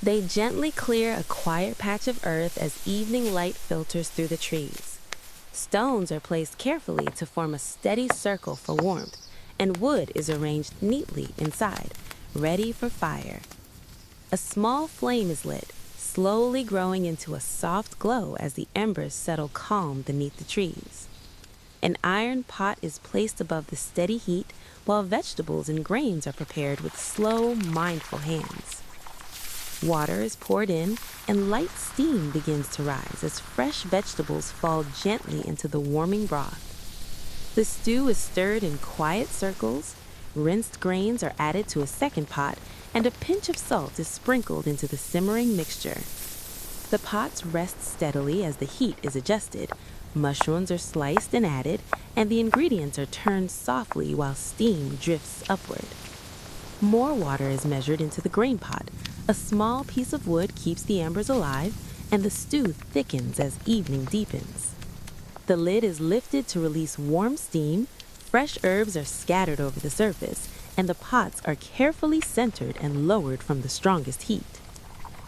They gently clear a quiet patch of earth as evening light filters through the trees. Stones are placed carefully to form a steady circle for warmth, and wood is arranged neatly inside, ready for fire. A small flame is lit, slowly growing into a soft glow as the embers settle calm beneath the trees. An iron pot is placed above the steady heat while vegetables and grains are prepared with slow, mindful hands. Water is poured in and light steam begins to rise as fresh vegetables fall gently into the warming broth. The stew is stirred in quiet circles, rinsed grains are added to a second pot, and a pinch of salt is sprinkled into the simmering mixture. The pots rest steadily as the heat is adjusted, mushrooms are sliced and added, and the ingredients are turned softly while steam drifts upward. More water is measured into the grain pot. A small piece of wood keeps the embers alive, and the stew thickens as evening deepens. The lid is lifted to release warm steam, fresh herbs are scattered over the surface, and the pots are carefully centered and lowered from the strongest heat.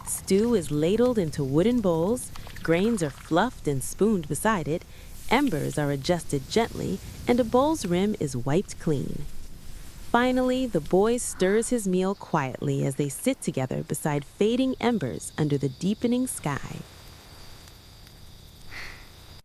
Stew is ladled into wooden bowls, grains are fluffed and spooned beside it, embers are adjusted gently, and a bowl's rim is wiped clean. Finally, the boy stirs his meal quietly as they sit together beside fading embers under the deepening sky.